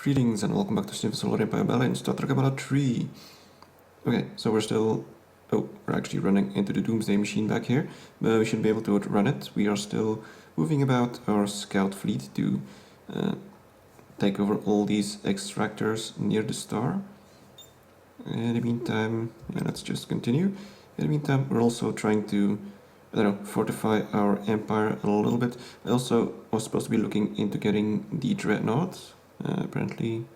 Greetings and welcome back to Solar Empire Bella in Star Trek Armada 3. Okay, so we're still... Oh, we're actually running into the Doomsday machine back here, but we should be able to outrun it. We are still moving about our scout fleet to take over all these extractors near the star. In the meantime, let's just continue. In the meantime, we're also trying to, fortify our empire a little bit. I also was supposed to be looking into getting the Dreadnought. Apparently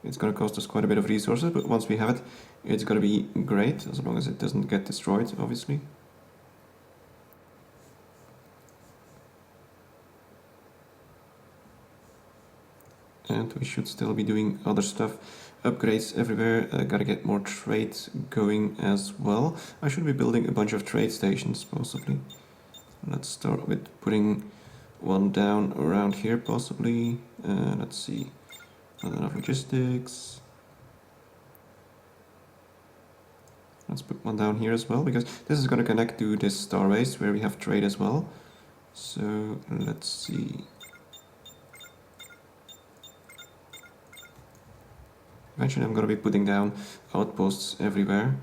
it's going to cost us quite a bit of resources, but once we have it, it's going to be great, as long as it doesn't get destroyed, obviously. And we should still be doing other stuff. Upgrades everywhere, gotta get more trade going as well. I should be building a bunch of trade stations, possibly. Let's start with putting one down around here, possibly. Let's see. Not enough logistics. Let's put one down here as well, because this is going to connect to this star base where we have trade as well. So let's see. Eventually I'm going to be putting down outposts everywhere.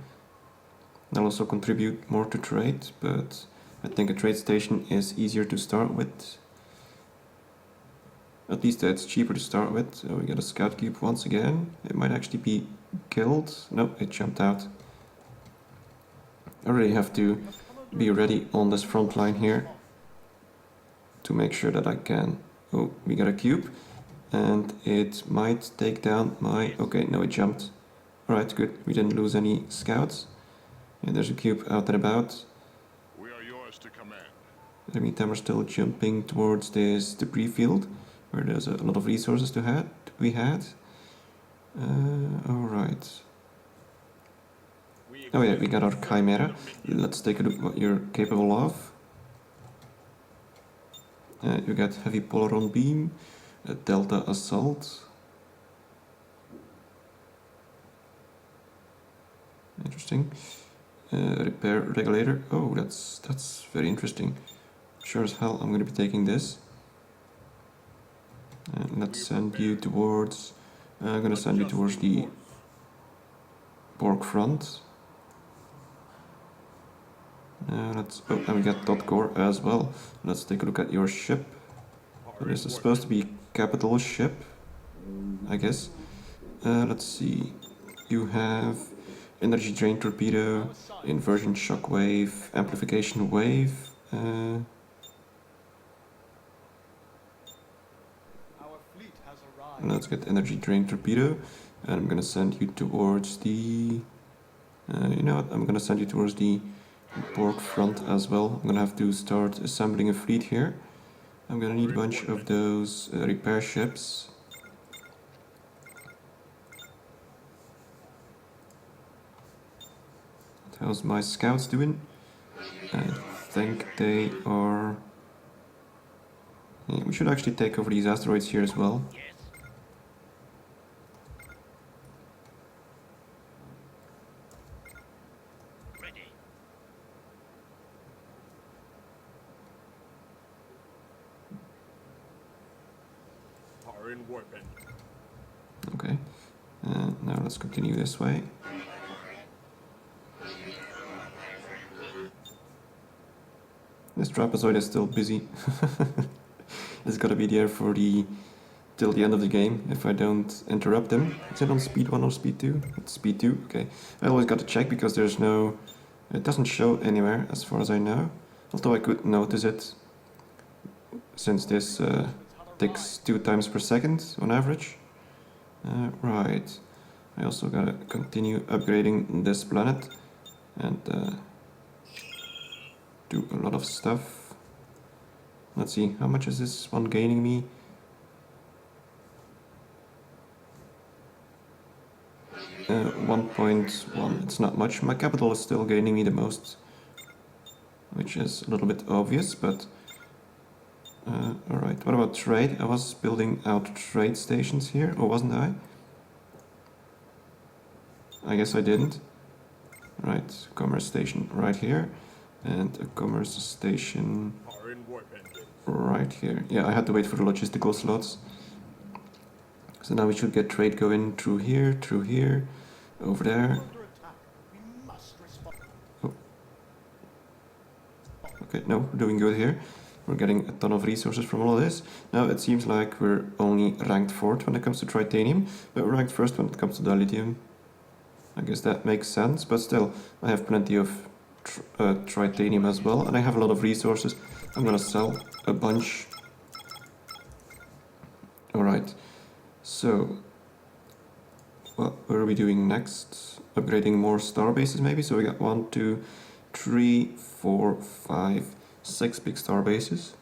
That'll also contribute more to trade, but I think a trade station is easier to start with. At least it's cheaper to start with. So we got a scout cube once again. It might actually be killed. No, it jumped out. I really have to be ready on this front line here to make sure that I can... Oh, we got a cube. And it might take down my... Okay, no, it jumped. Alright, good. We didn't lose any scouts. Yeah, there's a cube out and about. We are yours to command. In the meantime, we're still jumping towards this debris field, where there's a lot of resources to be had. Alright. Oh yeah, we got our Chimera. Let's take a look what you're capable of. You got heavy polaron beam, a delta assault. Interesting. Repair regulator. Oh, that's very interesting. Sure as hell, I'm going to be taking this. And let's send you towards... I'm going to send you towards the Borg front. Oh, and we got dot core as well. Let's take a look at your ship. So this is supposed to be capital ship, I guess. Let's see. You have energy drain torpedo, inversion shockwave, amplification wave. Let's get energy drain torpedo, and I'm gonna send you towards the... you know what? I'm gonna send you towards the Borg front as well. I'm gonna have to start assembling a fleet here. I'm gonna need a bunch of those repair ships. How's my scouts doing? I think they are... Yeah, we should actually take over these asteroids here as well. Okay, now let's continue this way. This trapezoid is still busy. It's gotta be there for till the end of the game if I don't interrupt him. Is it on speed 1 or speed 2? It's speed 2, okay. I always gotta check because there's no... It doesn't show anywhere as far as I know. Although I could notice it since this ticks 2 times per second on average. Right. I also gotta continue upgrading this planet and do a lot of stuff. Let's see, how much is this one gaining me? Uh, 1.1, it's not much. My capital is still gaining me the most, which is a little bit obvious, but alright. What about trade? I was building out trade stations here, or wasn't I? I guess I didn't. Right, commerce station right here, and a commerce station right here. Yeah, I had to wait for the logistical slots. So now we should get trade going through here, over there. Oh, okay, no, we're doing good here. We're getting a ton of resources from all of this. Now it seems like we're only ranked 4th when it comes to titanium, but we're ranked 1st when it comes to dilithium. I guess that makes sense, but still, I have plenty of titanium as well, and I have a lot of resources. I'm gonna sell a bunch. Alright, so what are we doing next? Upgrading more star bases maybe? So we got 1, 2, 3, 4, 5, 6 big star bases.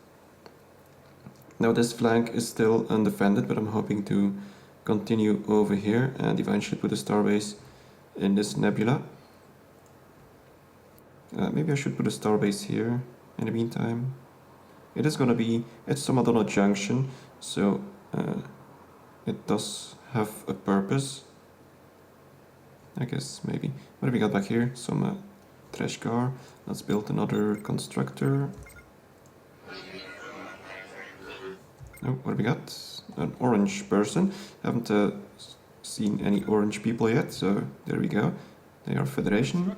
Now this flank is still undefended, but I'm hoping to continue over here and eventually put a star base in this nebula. Maybe I should put a star base here in the meantime. It is gonna be, it's Somadonna Junction, so it does have a purpose. I guess, maybe. What do we got back here? Some trash car. Let's build another constructor. Oh, what do we got? An orange person. Haven't seen any orange people yet, so there we go. They are Federation.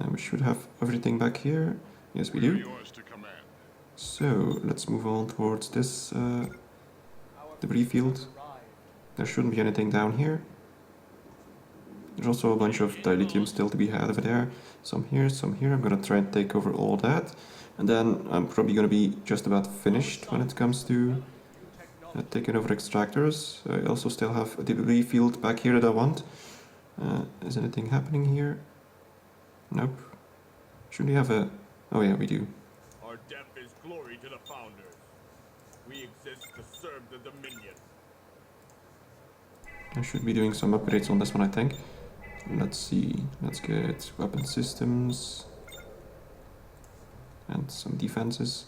We should have everything back here. Yes, we do. So, let's move on towards this debris field. There shouldn't be anything down here. There's also a bunch of dilithium still to be had over there. Some here, some here. I'm gonna try and take over all that. And then I'm probably gonna be just about finished when it comes to taking over extractors. I also still have a debris field back here that I want. Is anything happening here? Nope. Should we have a... Oh yeah, we do. Our death is glory to the founders. We exist to serve the Dominion. I should be doing some upgrades on this one, I think. Let's see. Let's get weapon systems. And some defenses.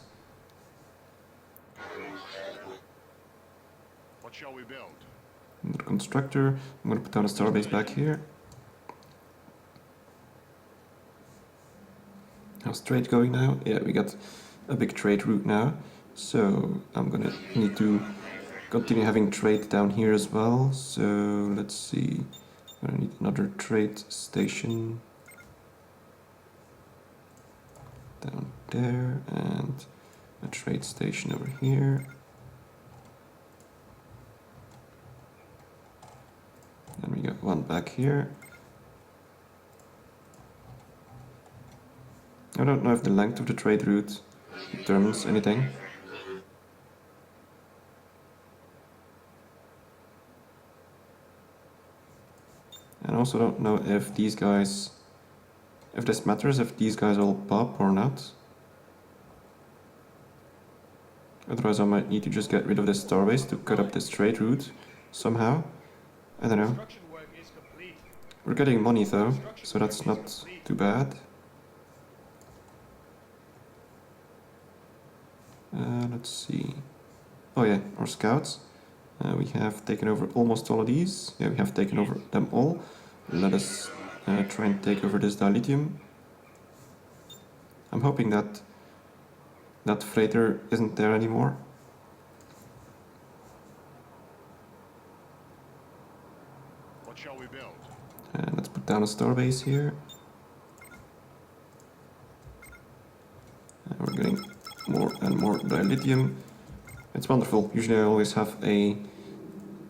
What shall we build? Another constructor. I'm gonna put down a starbase back here. How's trade going now? Yeah, we got a big trade route now. So I'm gonna need to continue having trade down here as well. So let's see. I'm gonna need another trade station down there and a trade station over here. And we got one back here. I don't know if the length of the trade route determines anything. And I also don't know if these guys, if this matters, if these guys all pop or not. Otherwise I might need to just get rid of this starbase to cut up this trade route somehow. I don't know. We're getting money though, so that's not too bad. Let's see. Oh yeah, our scouts. We have taken over almost all of these. Yeah, we have taken over them all. Let us try and take over this dilithium. I'm hoping that that freighter isn't there anymore. What shall we build? Let's put down a starbase here. We're getting more and more dilithium. It's wonderful. Usually I always have a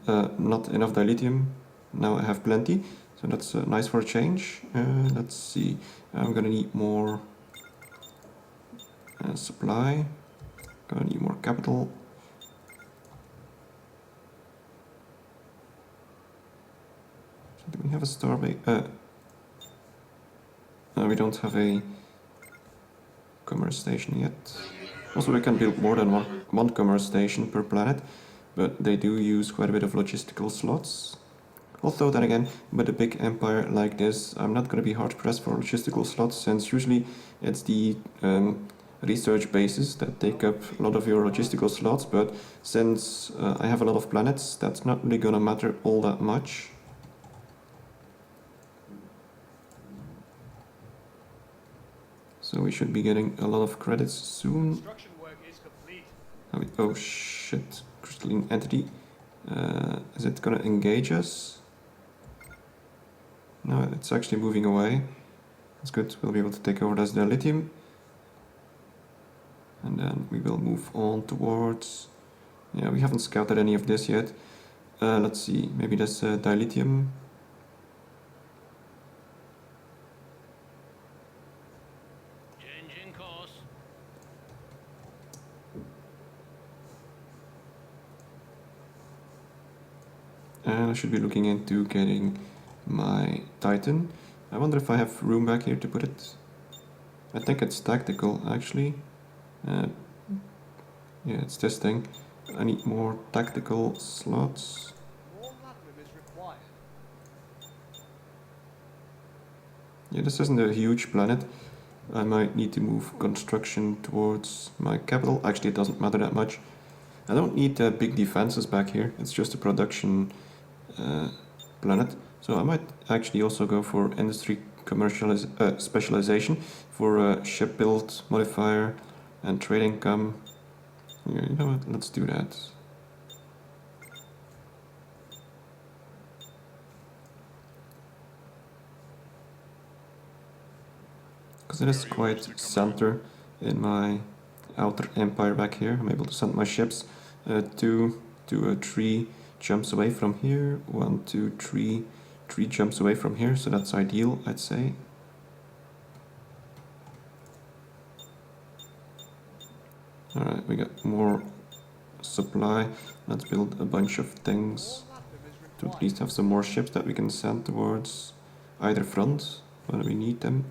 not enough dilithium. Now I have plenty, so that's nice for a change. Let's see. I'm gonna need more supply. Gonna need more capital. So do we have a starbase? We don't have a commerce station yet. Also, we can build more than one commerce station per planet, but they do use quite a bit of logistical slots. Although then again, with a big empire like this, I'm not going to be hard pressed for logistical slots, since usually it's the research bases that take up a lot of your logistical slots, but since I have a lot of planets, that's not really going to matter all that much. So we should be getting a lot of credits soon. Oh shit, crystalline entity. Is it gonna engage us? No, it's actually moving away. That's good, we'll be able to take over this dilithium. And then we will move on towards... Yeah, we haven't scouted any of this yet. Let's see, maybe this dilithium. Changing course. And I should be looking into getting my Titan. I wonder if I have room back here to put it. I think it's tactical, actually. Yeah, it's this thing. I need more tactical slots. More lab room is required. Yeah, this isn't a huge planet. I might need to move construction towards my capital. Actually, it doesn't matter that much. I don't need big defenses back here. It's just a production planet. So I might actually also go for industry specialization for ship build modifier and trade income. Yeah, you know what? Let's do that. Because it is quite center in my outer empire back here. I'm able to send my ships 2 to 3 jumps away from here. 1, 2, 3, 3 jumps away from here. So that's ideal, I'd say. Alright, we got more supply. Let's build a bunch of things More lab room is to required. at least have some more ships that we can send towards either front when we need them.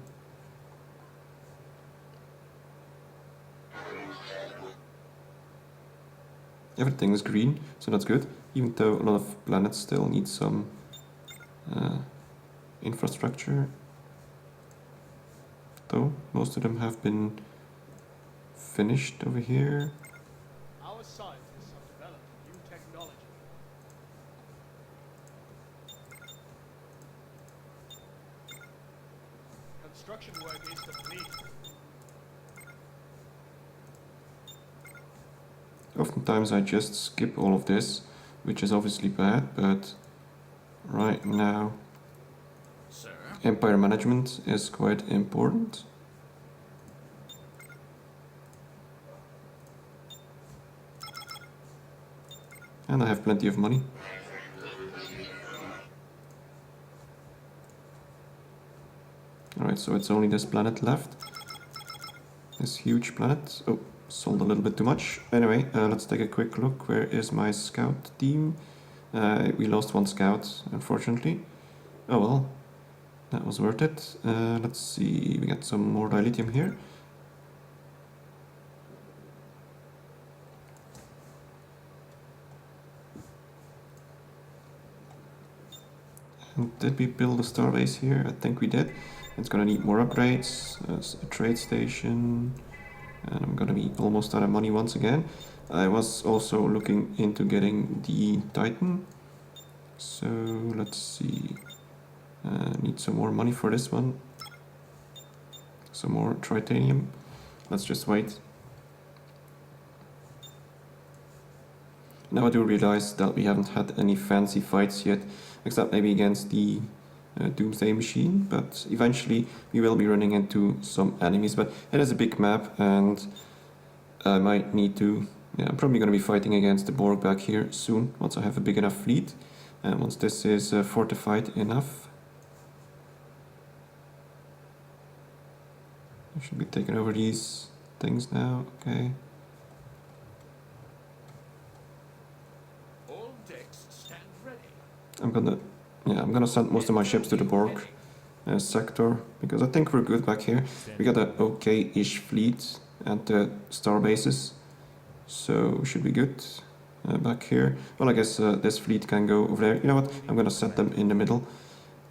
Everything is green, so that's good, even though a lot of planets still need some infrastructure. Though most of them have been finished over here. Our scientists have developed new technology. Construction work is complete. Oftentimes I just skip all of this, which is obviously bad, but right now Sir. empire management is quite important. And I have plenty of money. Alright, so it's only this planet left. This huge planet. Oh, sold a little bit too much. Anyway, let's take a quick look. Where is my scout team? We lost 1 scout, unfortunately. Oh well, that was worth it. Let's see, we got some more dilithium here. And did we build a starbase here? I think we did. It's gonna need more upgrades. A trade station. And I'm gonna be almost out of money once again. I was also looking into getting the Titan. So let's see. Need some more money for this one. Some more tritanium. Let's just wait. Now I do realize that we haven't had any fancy fights yet, except maybe against the Doomsday Machine, but eventually we will be running into some enemies. But it is a big map, and I might need to... Yeah, I'm probably going to be fighting against the Borg back here soon, once I have a big enough fleet, and once this is fortified enough. I should be taking over these things now, okay. All decks stand ready. I'm gonna send most of my ships to the Borg sector, because I think we're good back here. We got an okay-ish fleet at the star bases, so we should be good back here. Well, I guess this fleet can go over there. You know what? I'm gonna set them in the middle.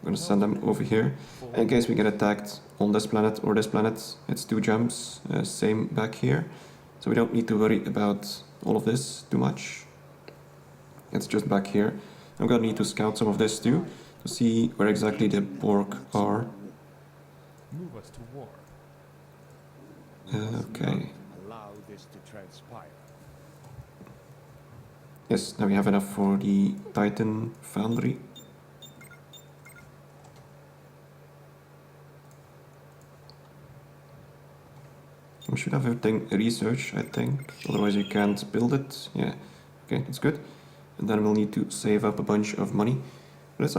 I'm gonna send them over here. In case we get attacked on this planet or this planet, it's 2 jumps, same back here. So we don't need to worry about all of this too much. It's just back here. I'm gonna need to scout some of this too, to see where exactly the Borg are. Move us to war. Okay. Allow this to transpire. Yes, now we have enough for the Titan foundry. We should have everything researched, I think. Otherwise you can't build it. Yeah, okay, that's good. And then we'll need to save up a bunch of money. But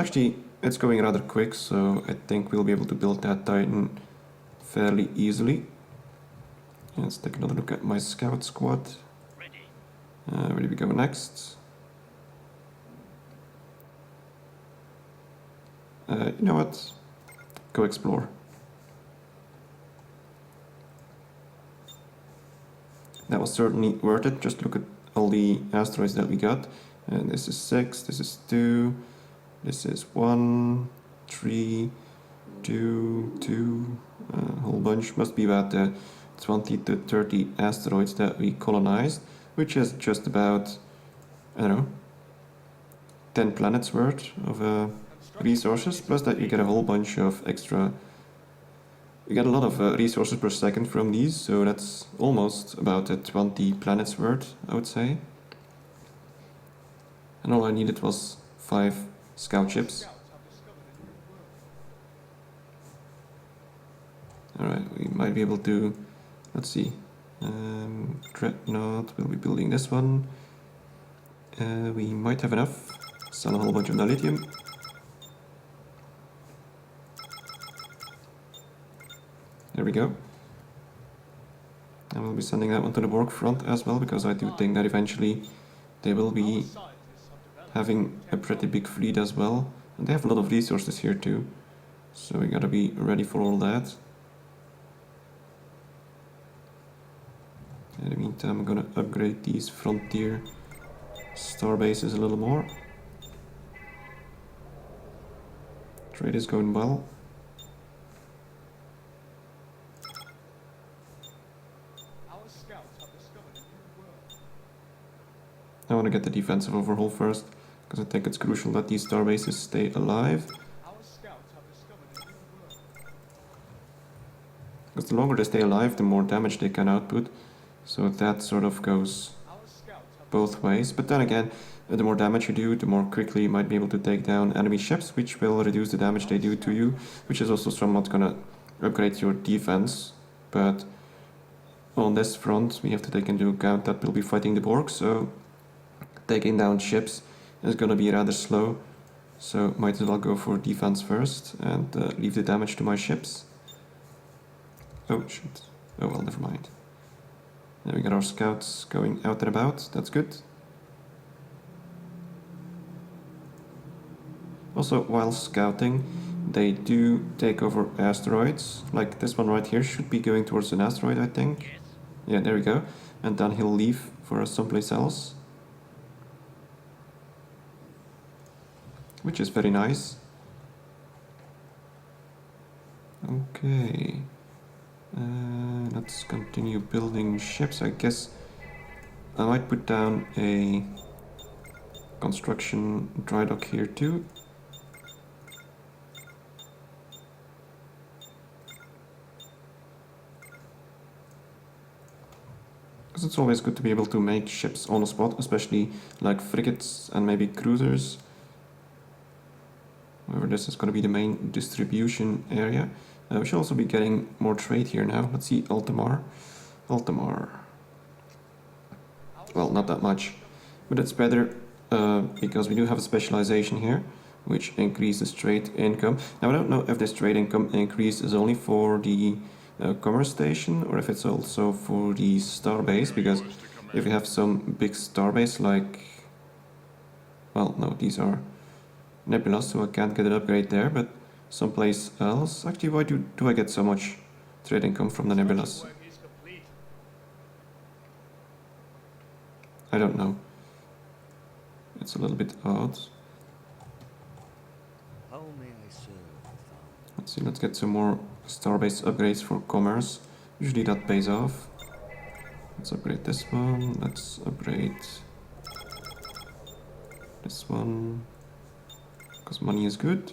it's going rather quick, so I think we'll be able to build that Titan fairly easily. Let's take another look at my scout squad. Where do we go next? You know what? Go explore. That was certainly worth it. Just look at all the asteroids that we got. And this is 6, this is 2, this is 1, 3, 2, 2, a whole bunch. Must be about 20 to 30 asteroids that we colonized, which is just about, I don't know, 10 planets worth of resources, plus that you get a whole bunch of extra. You get a lot of resources per second from these, so that's almost about 20 planets worth, I would say. And all I needed was 5 scout ships. Alright, we might be able to, let's see, Dreadnought, we'll be building this one. We might have enough, sell a whole bunch of lithium. There we go. And we'll be sending that one to the Borg front as well, because I do think that eventually they will be having a pretty big fleet as well. And they have a lot of resources here too. So we gotta be ready for all that. In the meantime, I'm gonna upgrade these frontier star bases a little more. Trade is going well. I want to get the defensive overhaul first, because I think it's crucial that these star bases stay alive. Because the longer they stay alive, the more damage they can output. So that sort of goes both ways. But then again, the more damage you do, the more quickly you might be able to take down enemy ships, which will reduce the damage they do to you, which is also somewhat gonna upgrade your defense. But on this front, we have to take into account that we'll be fighting the Borg, so taking down ships is gonna be rather slow. So might as well go for defense first and leave the damage to my ships. Oh shit. Oh well, never mind. There we got our scouts going out and about, that's good. Also, while scouting, they do take over asteroids. Like this one right here should be going towards an asteroid, I think. Yeah, there we go. And then he'll leave for us someplace else. Which is very nice. Okay. Let's continue building ships. I guess I might put down a construction dry dock here too. Because it's always good to be able to make ships on the spot, especially like frigates and maybe cruisers. However, this is going to be the main distribution area. We should also be getting more trade here now. Let's see, Altamar. Altamar. Well, not that much, but it's better because we do have a specialization here, which increases trade income. Now, I don't know if this trade income increase is only for the commerce station or if it's also for the star base, because if you have some big star base like... Well, no, these are nebulas, so I can't get an upgrade there, but someplace else. Actually, why do I get so much trade income from the nebulas? I don't know. It's a little bit odd. How may I serve? Let's see, let's get some more starbase upgrades for commerce. Usually that pays off. Let's upgrade this one. Let's upgrade this one. Because money is good.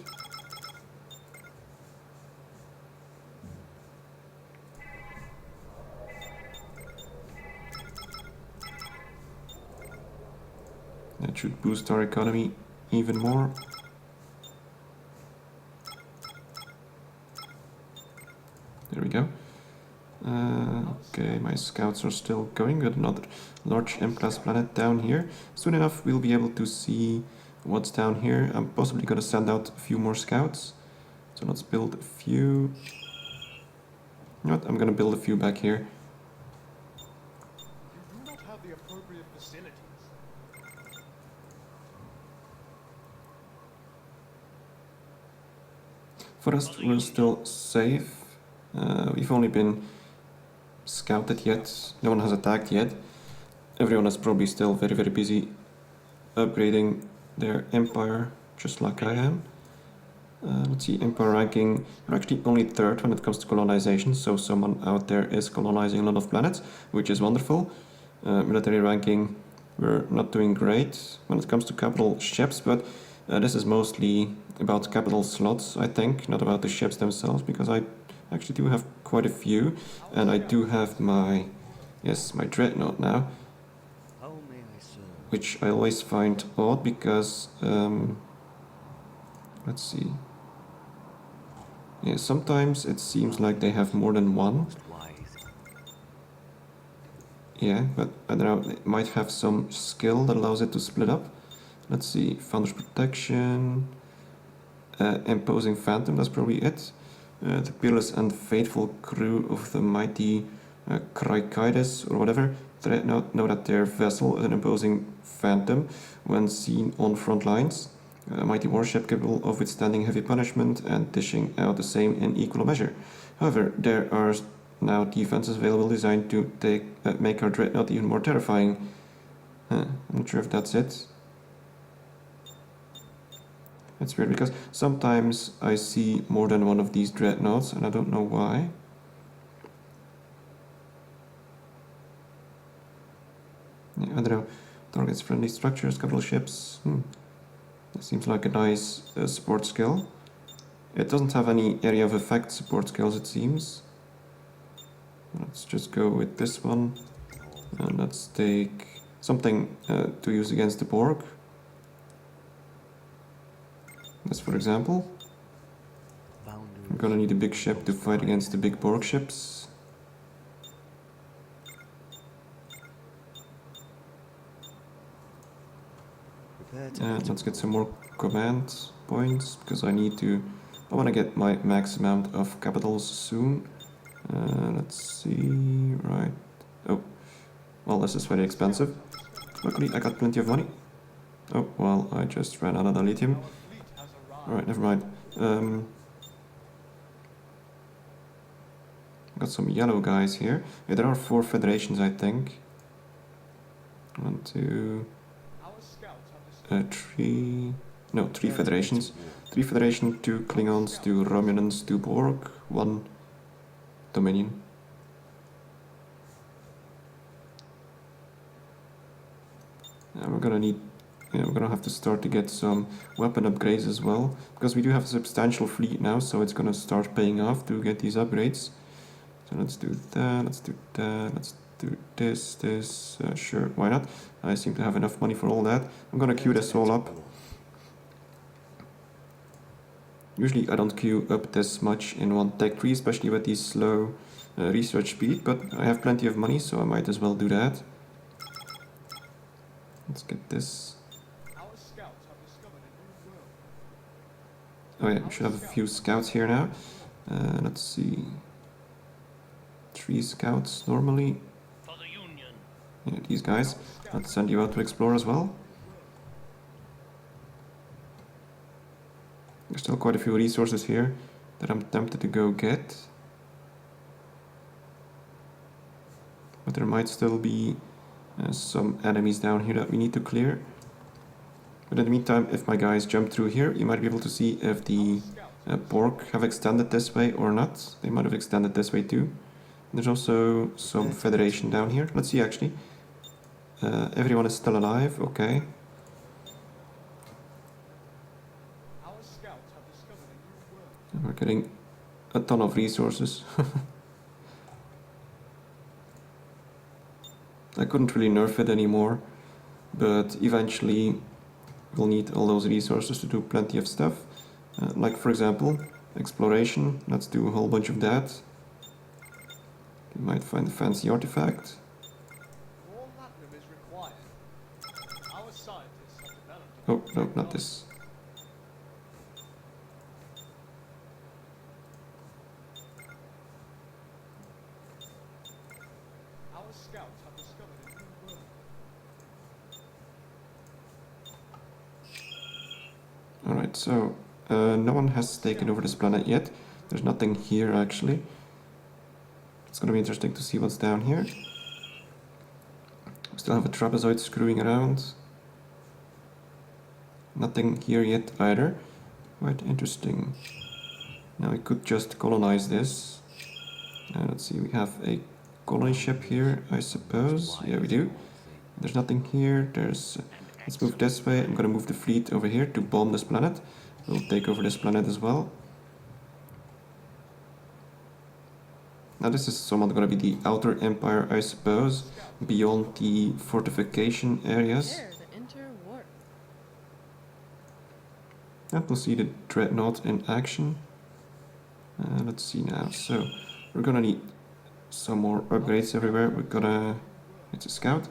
That should boost our economy even more. There we go. Okay, my scouts are still going. Got another large M-class planet down here. Soon enough we'll be able to see what's down here. I'm possibly gonna send out a few more scouts. So let's build a few. You know what? I'm gonna build a few back here. You do not have the appropriate facilities. For us, we're still safe. We've only been scouted yet. No one has attacked yet. Everyone is probably still very, very busy upgrading their empire, just like I am. Let's see, empire ranking. We're actually only third when it comes to colonization, so someone out there is colonizing a lot of planets, which is wonderful. Military ranking, we're not doing great when it comes to capital ships, but this is mostly about capital slots, I think, not about the ships themselves, because I actually do have quite a few, and I do have my, yes, my dreadnought now, How may I serve? which I always find odd because, let's see, yeah, sometimes it seems like they have more than one, Most wise. yeah, but I don't know, it might have some skill that allows it to split up. Let's see, Founder's Protection, Imposing Phantom, that's probably it. The peerless and faithful crew of the mighty Crikaides, or whatever, know that their vessel is an imposing phantom when seen on front lines. A mighty warship capable of withstanding heavy punishment and dishing out the same in equal measure. However, there are now defenses available designed to make our dreadnought even more terrifying. I'm not sure if that's it. It's weird because sometimes I see more than one of these dreadnoughts and I don't know why. Yeah, I don't know. Targets friendly structures, capital ships. That seems like a nice support skill. It doesn't have any area of effect support skills, it seems. Let's just go with this one. And let's take something to use against the Borg. That's for example. I'm gonna need a big ship to fight against the big Borg ships. And let's get some more command points, because I want to get my max amount of capitals soon. Let's see, right. Oh, well, this is very expensive. Luckily, I got plenty of money. Oh, well, I just ran out of the lithium. Alright, never mind. Got some yellow guys here. Yeah, there are 4 federations, I think. 1, 2, 3... No, 3 federations. 3 federation, 2 Klingons, 2 Romulans, 2 Borg, 1 Dominion. We're gonna have to start to get some weapon upgrades as well, because we do have a substantial fleet now, so it's gonna start paying off to get these upgrades. So let's do that, let's do that, let's do this, sure, why not? I seem to have enough money for all that. I'm gonna queue this all up. Usually I don't queue up this much in one tech tree, especially with these slow research speed, but I have plenty of money, so I might as well do that. Let's get this. Oh yeah, we should have a few scouts here now. Let's see. 3 scouts normally. Yeah, these guys. Let's send you out to explore as well. There's still quite a few resources here that I'm tempted to go get. But there might still be some enemies down here that we need to clear. But in the meantime, if my guys jump through here, you might be able to see if the Borg have extended this way or not. They might have extended this way too. There's also some Federation down here. Let's see actually. Everyone is still alive, okay. We're getting a ton of resources. I couldn't really nerf it anymore, but eventually we'll need all those resources to do plenty of stuff. Like for example, exploration. Let's do a whole bunch of that. We might find a fancy artifact. More platinum is required. Our scientists have developed a Oh, new no, not technology. this. Our scouts have discovered a new world. Alright, so no one has taken over this planet yet. There's nothing here actually. It's gonna be interesting to see what's down here. We still have a trapezoid screwing around. Nothing here yet either. Quite interesting. Now we could just colonize this. Let's see, we have a colony ship here, I suppose. Yeah, we do. There's nothing here. There's. Let's move this way. I'm gonna move the fleet over here to bomb this planet. We'll take over this planet as well. Now this is somewhat gonna be the outer empire, I suppose, beyond the fortification areas. Prepare to enter warp. And we'll see the dreadnought in action. Let's see now. So we're gonna need some more upgrades everywhere. We're gonna. It's a scout.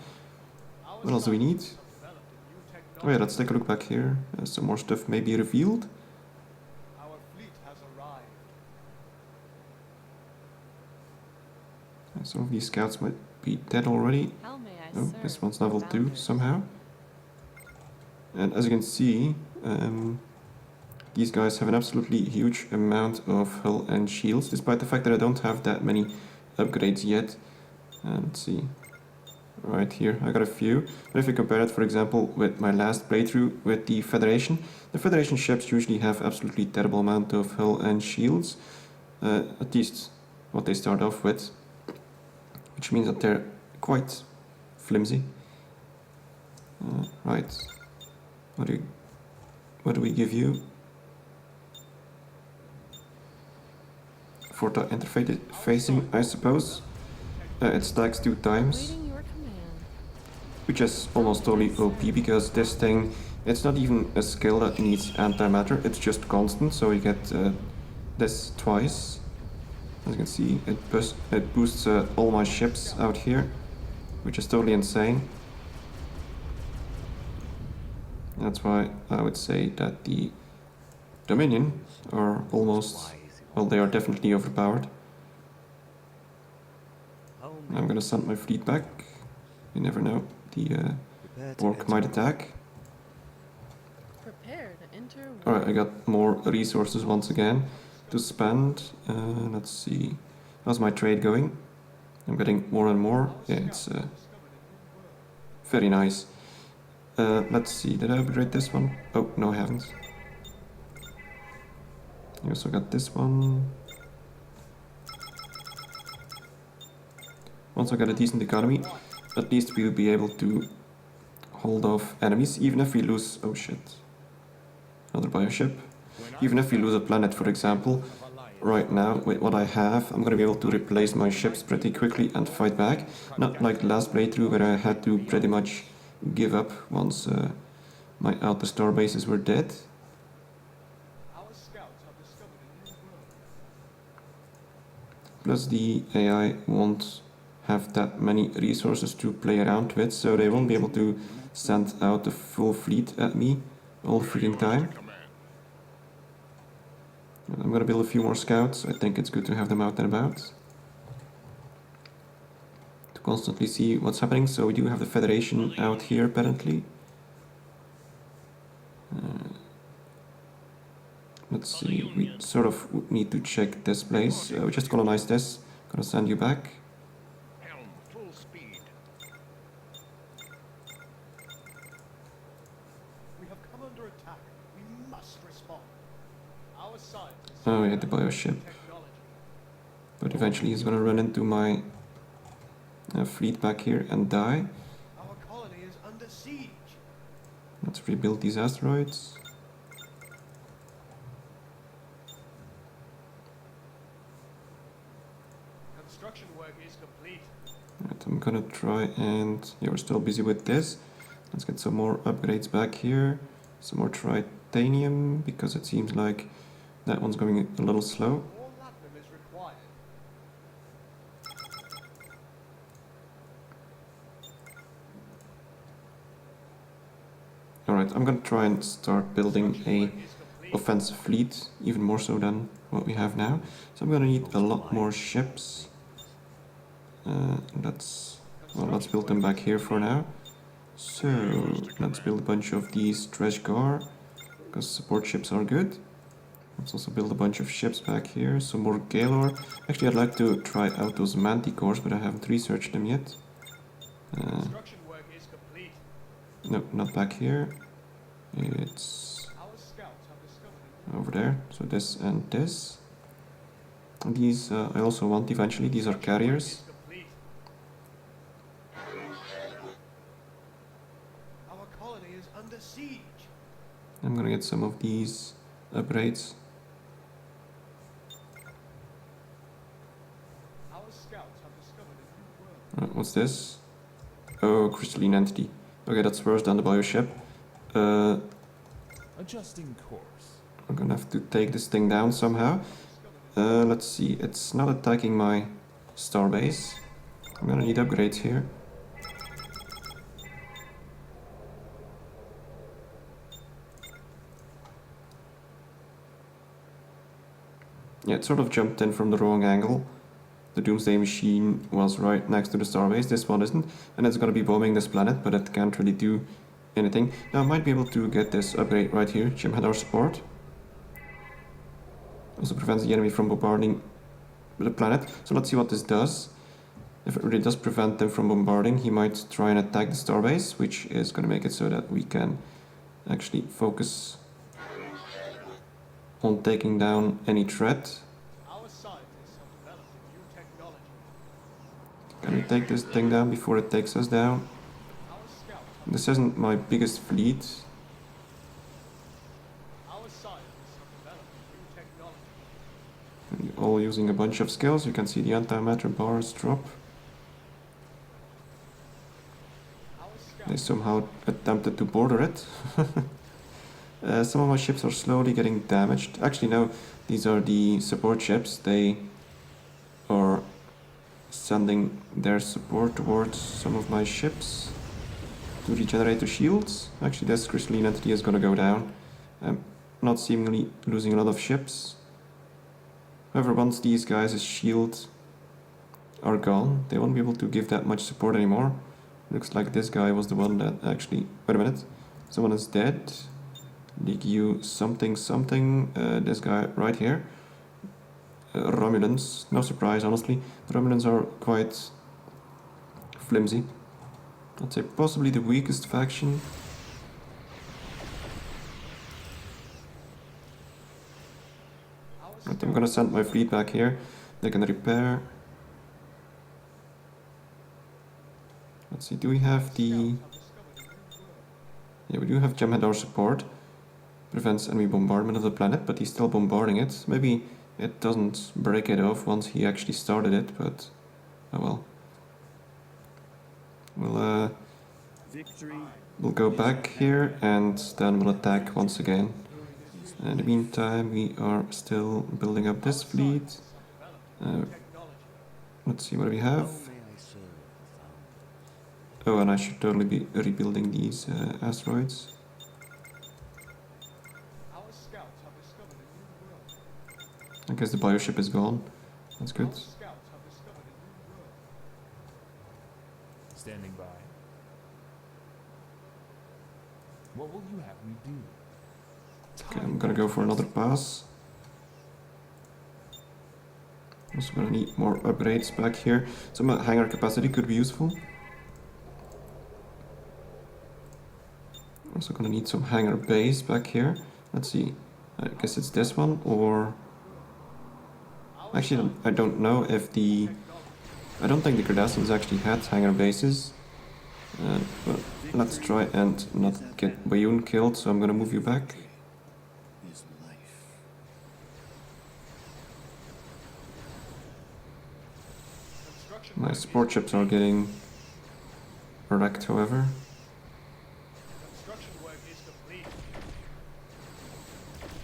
Our What else do we need? scientists have developed a new technology. Oh yeah, let's take a look back here. Some more stuff may be revealed. Our fleet has arrived. Some of these scouts might be dead already. How may I Oh, serve this one's the level 2 founders? somehow. And as you can see, these guys have an absolutely huge amount of hull and shields, despite the fact that I don't have that many upgrades yet. Let's see. Right here, I got a few. But if you compare it, for example, with my last playthrough with the Federation ships usually have absolutely terrible amount of hull and shields. At least what they start off with. Which means that they're quite flimsy. Right. What do we give you? For the interfacing, I suppose. It stacks 2 times. Awaiting your command. Which is almost totally OP because this thing, it's not even a skill that needs antimatter, it's just constant, so you get this twice. As you can see, it boosts all my ships out here, which is totally insane. That's why I would say that the Dominion are almost, well, they are definitely overpowered. How may I'm gonna send my fleet back. You never know, the prepare to orc enter might warp. attack. Prepare to enter warp. Alright, I got more resources once again to spend. Let's see. How's my trade going? I'm getting more and more. Yeah, it's very nice. Let's see, did I upgrade this one? Oh, no I haven't. I also got this one. Once I get a decent economy, at least we'll be able to hold off enemies, even if we lose... Oh shit. Another bioship. Even if we lose a planet, for example, right now, with what I have, I'm gonna be able to replace my ships pretty quickly and fight back. Not like the last playthrough where I had to pretty much give up once my outer star bases were dead. Our scouts have discovered a new world. Plus the AI won't have that many resources to play around with, so they won't be able to send out the full fleet at me all freaking time. I'm gonna build a few more scouts. I think it's good to have them out and about. To constantly see what's happening. So we do have the Federation out here apparently. Let's see, we sort of would need to check this place. We just colonized this. Gonna send you back. Helm, full speed. We have come under attack. We must respond. Our scientists Oh have yeah, the developed bioship. technology. But eventually he's gonna run into my fleet back here and die. Our colony is under siege. Let's rebuild these asteroids. Construction work is complete. Right, I'm gonna try and... Yeah, we're still busy with this. Let's get some more upgrades back here. Some more titanium, because it seems like that one's going a little slow. More latinum is required. Alright, I'm gonna try and start building Construction a work is complete. offensive fleet, even more so than what we have now. So I'm gonna need a lot more ships. Let's build them back here for now. So let's build a bunch of these Treshgar, because support ships are good. Let's also build a bunch of ships back here, some more Gaylor. Actually, I'd like to try out those Manticores, but I haven't researched them yet. Construction work is complete. No, not back here. It's Our scouts have discovered a new over there. So this and this. And these I also want eventually. These are carriers. is complete. Our colony is under siege. I'm gonna get some of these upgrades. Our scouts have discovered a new world. What's this? Oh, crystalline entity. Okay, that's worse than the bioship. Adjusting course. I'm gonna have to take this thing down somehow. Let's see, it's not attacking my starbase. I'm gonna need upgrades here. Yeah, it sort of jumped in from the wrong angle. The Doomsday Machine was right next to the starbase, this one isn't. And it's gonna be bombing this planet, but it can't really do anything. Now I might be able to get this upgrade right here, Jem'Hadar support. Also prevents the enemy from bombarding the planet. So let's see what this does. If it really does prevent them from bombarding, he might try and attack the starbase, which is going to make it so that we can actually focus on taking down any threat. Our scientists have developed a new technology. Can we take this thing down before it takes us down? Our scouts have This isn't my biggest fleet. Our scientists have developed a new technology. All using a bunch of skills. You can see the antimatter bars drop. Our They scouts somehow attempted to border it. Some of my ships are slowly getting damaged. Actually, no, these are the support ships. They are sending their support towards some of my ships to regenerate the shields. Actually, this crystalline entity is gonna go down. I'm not seemingly losing a lot of ships. However, once these guys' shields are gone, they won't be able to give that much support anymore. Looks like this guy was the one that actually... Wait a minute. Someone is dead. DQ something something. This guy right here. Romulans. No surprise, honestly. The Romulans are quite flimsy. I'd say possibly the weakest faction. Right, I'm gonna send my fleet back here. They can repair. Let's see, do we have the... have discovered a new world. Yeah, we do have Jem'Hadar support. Prevents enemy bombardment of the planet, but he's still bombarding it. Maybe it doesn't break it off once he actually started it, but... Oh well. We'll go back here and then we'll attack once again. In the meantime, we are still building up this fleet. Technology. Let's see what we How have. may I serve the Founders? Oh, and I should totally be rebuilding these asteroids. Our scouts have discovered a new world. I guess the bioship is gone. That's good. Our scouts have discovered a new world. Standing by. What will you have me do? Okay, I'm gonna go for another pass. Also gonna need more upgrades back here. Some hangar capacity could be useful. Also gonna need some hangar base back here. Let's see. I guess it's this one, or... Actually, I don't know if the... I don't think the Cardassians actually had hangar bases. But let's try and not get Bayun killed, so I'm gonna move you back. Is life. Construction My work support is ships are getting wrecked, however. Construction work is complete.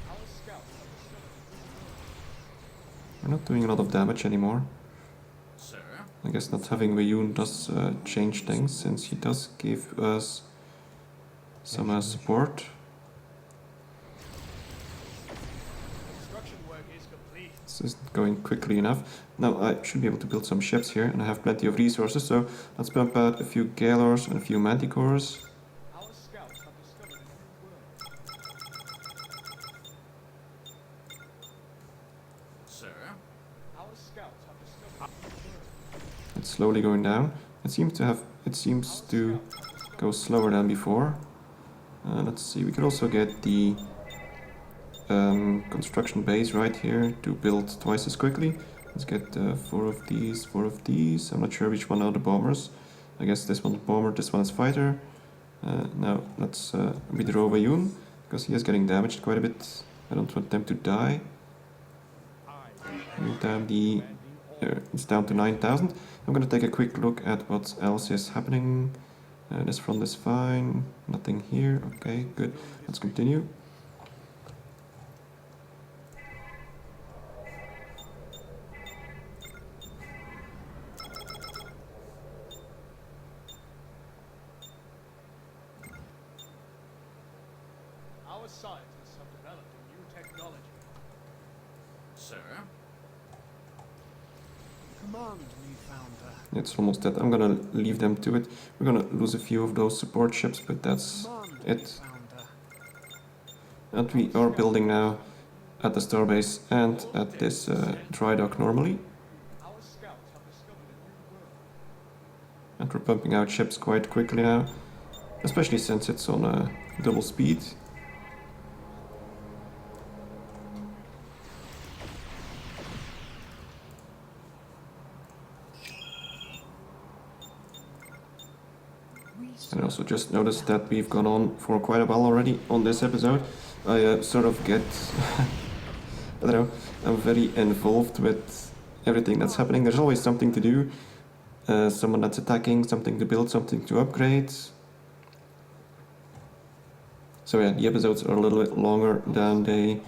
Our scouts have discovered a new world. We're not doing a lot of damage anymore. Sir, I guess not having Wayun does change things, since he does give us some support. Construction work is complete. This isn't going quickly enough. Now I should be able to build some ships here, and I have plenty of resources, so let's pump out a few Galors and a few Manticores. Our scouts have discovered a new world. sir, Our scouts have discovered a new world. It's slowly going down. It seems to go slower than before. Let's see, we could also get the construction base right here to build twice as quickly. Let's get 4 of these, 4 of these. I'm not sure which one are the bombers. I guess this one's bomber, this one is fighter. Now let's withdraw Wayun, because he is getting damaged quite a bit. I don't want them to die. Move down the... it's down to 9,000. I'm gonna take a quick look at what else is happening. This front is fine. Nothing here. Okay, good. Let's continue. Our scientists have developed a new technology. sir, Command me, Founder. It's almost dead. I'm gonna leave them to it. We're gonna lose a few of those support ships, but that's Command me, it. Founder. And we are building now at the starbase and at this dry dock normally. Our scouts have discovered a new world. And we're pumping out ships quite quickly now, especially since it's on double speed. And I also just noticed that we've gone on for quite a while already on this episode. I sort of get, I don't know, I'm very involved with everything that's happening. There's always something to do, someone that's attacking, something to build, something to upgrade. So yeah, the episodes are a little bit longer than they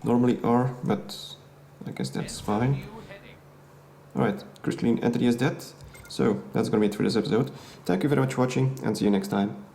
normally are, but I guess that's fine. Alright, crystalline entity is dead. So that's gonna be it for this episode. Thank you very much for watching, and see you next time.